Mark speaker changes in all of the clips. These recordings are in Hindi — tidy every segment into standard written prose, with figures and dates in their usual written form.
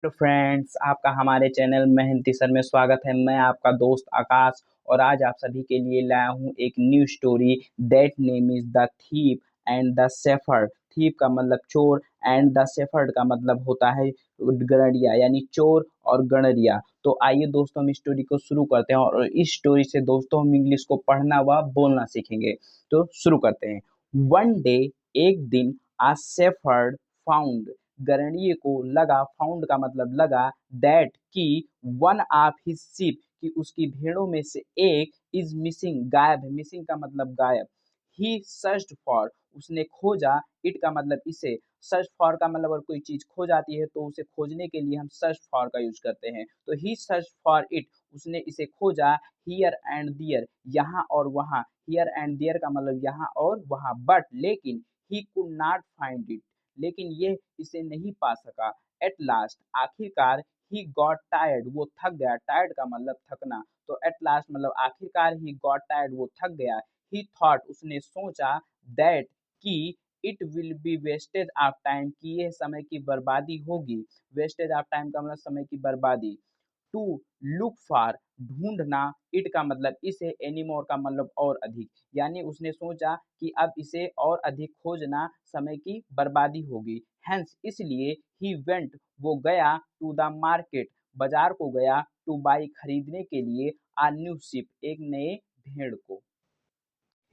Speaker 1: तो फ्रेंड्स, आपका हमारे चैनल मेहनती सर में स्वागत है। मैं आपका दोस्त आकाश और आज आप सभी के लिए लाया हूँ एक new story. That name is the thief and the shepherd. Thief का मतलब चोर एंड द शेफर्ड का मतलब होता है गणरिया, यानी चोर और गणरिया। तो आइए दोस्तों, हम स्टोरी को शुरू करते हैं और इस स्टोरी से दोस्तों हम इंग्लिश को पढ़ना व बोलना सीखेंगे। तो शुरू करते हैं। वन डे, एक दिन, आ शेफर्ड फाउंड, गणरीय को लगा, फाउंड का मतलब लगा, दैट कि वन ऑफ हिज शीप कि उसकी भेड़ों में से एक इज मिसिंग, गायब है। मिसिंग का मतलब गायब। ही सर्च्ड फॉर, उसने खोजा, इट का मतलब इसे, सर्च फॉर का मतलब अगर कोई चीज खो जाती है तो उसे खोजने के लिए हम सर्च फॉर का यूज करते हैं। तो ही सर्च फॉर इट, उसने इसे खोजा, हियर एंड दियर, यहाँ और वहाँ। हियर एंड दियर का मतलब यहाँ और वहाँ, बट लेकिन he could not find it, लेकिन ये इसे नहीं पा सका। एट लास्ट, आखिरकार, ही गॉट टायर्ड, वो थक गया। टायर्ड का मतलब थकना। तो एट लास्ट मतलब आखिरकार, ही गॉट टायर्ड, वो थक गया। ही थॉट, उसने सोचा, दैट कि it will be wastage of time, कि यह समय की बर्बादी होगी। वेस्टेज ऑफ टाइम का मतलब समय की बर्बादी। टू लुक फॉर, ढूंढना, इट का मतलब इसे, एनीमोर का मतलब और अधिक, यानी उसने सोचा कि अब इसे और अधिक खोजना समय की बर्बादी होगी। हेंस, इसलिए, ही वेंट, वो गया, टू द मार्केट, बाजार को गया, टू बाई, खरीदने के लिए, आ न्यू शिप, एक नए भेड़ को।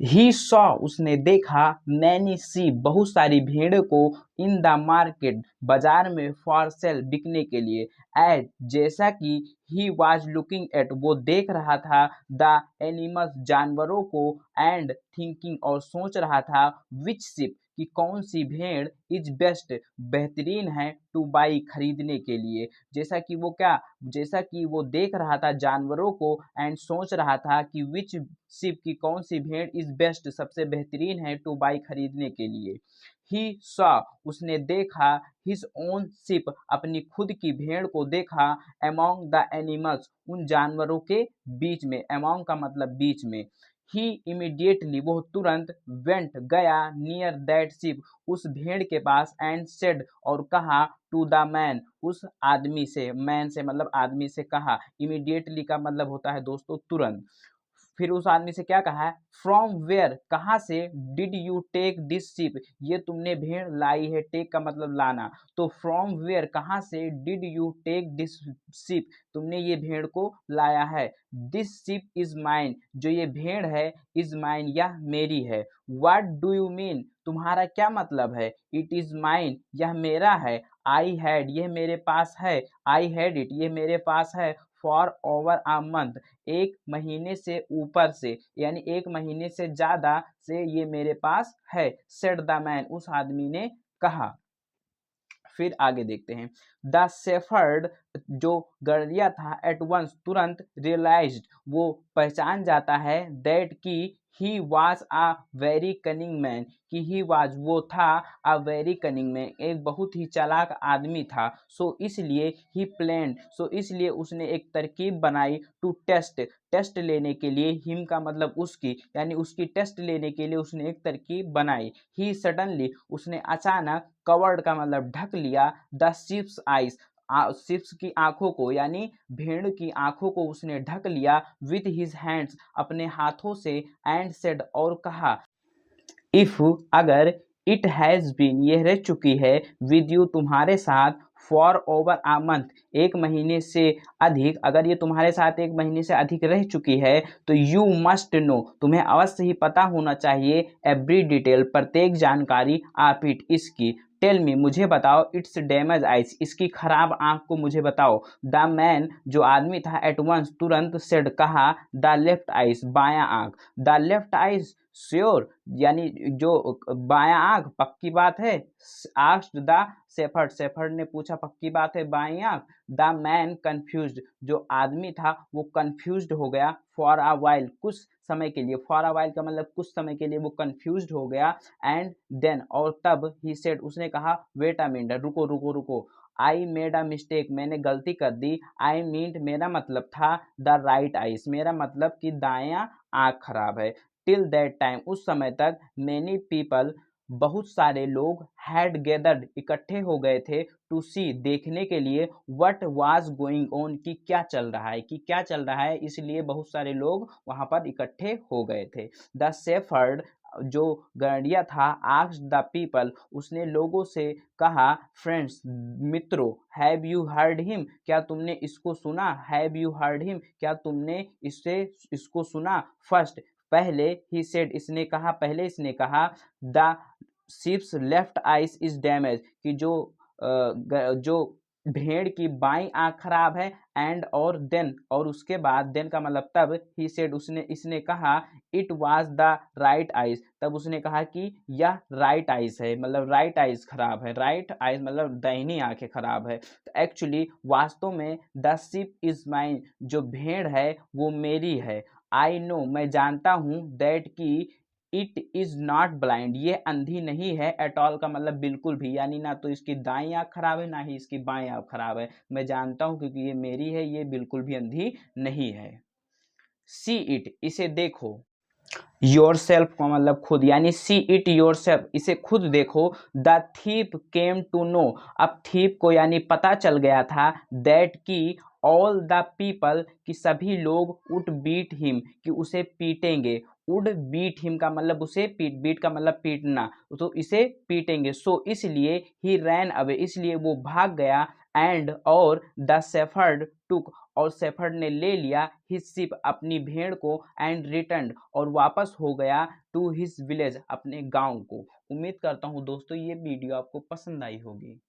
Speaker 1: ही सॉ, उसने देखा, मैनी सी, बहुत सारी भेड़ों को, इन द मार्केट, बाजार में, फॉर सेल, बिकने के लिए। एज, जैसा कि, ही वॉज लुकिंग एट, वो देख रहा था, द एनिमल्स, जानवरों को, एंड थिंकिंग, और सोच रहा था, विच शिप, कि कौन सी भेड़, इज बेस्ट, बेहतरीन है, टू बाई, खरीदने के लिए। जैसा कि वो क्या, जैसा कि वो देख रहा था जानवरों को एंड सोच रहा था कि विच शिप, की कौन सी भेड़, इज बेस्ट, सबसे बेहतरीन है, टू बाई, खरीदने के लिए। ही सॉ, उसने देखा, हिज ओन शिप, अपनी खुद की भेड़ को देखा, अमोंग द एनिमल्स, उन जानवरों के बीच में। अमोंग का मतलब बीच में। ही इमीडिएटली, वो तुरंत, वेंट, गया, नियर दैट शिप, उस भेड़ के पास, एंड सेड, और कहा, टू द मैन, उस आदमी से, मैन से मतलब आदमी से कहा। इमीडिएटली का मतलब होता है दोस्तों तुरंत। फिर उस आदमी से क्या कहा है, फ्रॉम वेयर, कहाँ से, did you take this ship, ये तुमने भेड़ लाई है। टेक का मतलब लाना। तो फ्रॉम वेयर, कहाँ से, did you take this ship, तुमने ये भेड़ को लाया है। दिस शिप इज माइन, जो ये भेड़ है, इज माइन, यह मेरी है। व्हाट डू यू मीन, तुम्हारा क्या मतलब है। इट इज माइन, यह मेरा है। आई हैड, यह मेरे पास है। आई हैड इट, ये मेरे पास है। फॉर ओवर अ मंथ, एक महीने से ऊपर से, यानी एक महीने से ज्यादा से ये मेरे पास है। सेड द मैन, उस आदमी ने कहा। फिर आगे देखते हैं। द शेफर्ड, जो गड़रिया था, एट वंस, तुरंत, रियलाइज्ड, वो पहचान जाता है, दैट की, he was a very cunning man, कि ही वॉज, वो था, अ वेरी कनिंग मैन, एक बहुत ही चालाक आदमी था। सो इसलिए, ही प्लान्ड, सो इसलिए उसने एक तरकीब बनाई, टू टेस्ट, टेस्ट लेने के लिए, हिम का मतलब उसकी, यानी उसकी टेस्ट लेने के लिए उसने एक तरकीब बनाई। ही सडनली, उसने अचानक, कवर्ड का मतलब ढक लिया, द शिप्स आइज, शिप्स की आंखों को, यानी भेड़ की आंखों को उसने ढक लिया, विथ हिज हैंड्स, अपने हाथों से, एंड सेड, और कहा, इफ, अगर, इट हैज बीन, यह रह चुकी है, विद यू, तुम्हारे साथ, फॉर ओवर अ मंथ, एक महीने से अधिक, अगर ये तुम्हारे साथ एक महीने से अधिक रह चुकी है, तो यू मस्ट नो, तुम्हें अवश्य ही पता होना चाहिए, एवरी डिटेल, प्रत्येक जानकारी, आप इट, इसकी। टेल मी, मुझे बताओ, इट्स डैमेज आइज, इसकी खराब आंख को मुझे बताओ। द मैन, जो आदमी था, एट वंस, तुरंत, सेड, कहा, द लेफ्ट आइज, बाया आंख। द लेफ्ट आइज, श्योर, यानी जो बायां आंख, पक्की बात है। आस्क्ड द शेफर्ड, शेफर्ड ने पूछा, पक्की बात है बाईं आंख। द मैन कंफ्यूज्ड, जो आदमी था वो कंफ्यूज्ड हो गया। फॉर अ वाइल, कुछ समय के लिए। फॉर अ वाइल का मतलब कुछ समय के लिए वो कंफ्यूज्ड हो गया। एंड देन, और तब, ही सेड, उसने कहा, वेट अ मिनट, रुको रुको रुको। आई मेड अ मिस्टेक, मैंने गलती कर दी। आई मीन, मेरा मतलब था, द राइट आइस, मेरा मतलब कि दायां आंख खराब है। टिल दैट टाइम, उस समय तक, मैनी पीपल, बहुत सारे लोग हैड गैदर्ड इकट्ठे हो गए थे टू सी देखने के लिए व्हाट वाज गोइंग ऑन कि क्या चल रहा है, कि क्या चल रहा है, इसलिए बहुत सारे लोग वहां पर इकट्ठे हो गए थे। द शेफर्ड जो गैंडिया था आस्क्ड द पीपल, उसने लोगों से कहा, फ्रेंड्स मित्रों, हैव यू हर्ड हिम, क्या तुमने इसको सुना, हैव यू हर्ड हिम, क्या तुमने इसको सुना। फर्स्ट पहले ही सेड, इसने कहा, पहले इसने कहा, the ships left ice is damage कि जो भेड़ की बाईं आंख खराब है, एंड और देन और उसके बाद, देन का मतलब तब, ही सेड इसने कहा, it was the right eyes, तब उसने कहा कि यह राइट आइज है, मतलब राइट आइज खराब है, राइट आइज मतलब दाहिनी आंखें खराब है। तो एक्चुअली वास्तव में द शिप इज माइन, जो भेड़ है वो मेरी है। आई नो, मैं जानता हूँ, दैट की इट इज नॉट ब्लाइंड, ये अंधी नहीं है, एट ऑल का मतलब बिल्कुल भी, यानी ना तो इसकी दाईं आंख खराब है ना ही इसकी बाईं आंख खराब है, मैं जानता हूं क्योंकि ये मेरी है, ये बिल्कुल भी अंधी नहीं है। सी इट, इसे देखो, योर सेल्फ का मतलब खुद, यानी सी इट योर सेल्फ, इसे खुद देखो। The thief came to know, अब थीप को यानी पता चल गया था, दैट की ऑल द पीपल कि सभी लोग, वुड बीट हिम कि उसे पीटेंगे, वुड बीट हिम का मतलब उसे बीट का मतलब पीटना, तो इसे पीटेंगे। सो इसलिए ही रैन अवे, इसलिए वो भाग गया, एंड और द शेफर्ड टुक, और शेफर्ड ने ले लिया, हिज शिप अपनी भेड़ को, एंड रिटर्न और वापस हो गया, टू हिज विलेज अपने गांव को। उम्मीद करता हूँ दोस्तों ये वीडियो आपको पसंद आई होगी।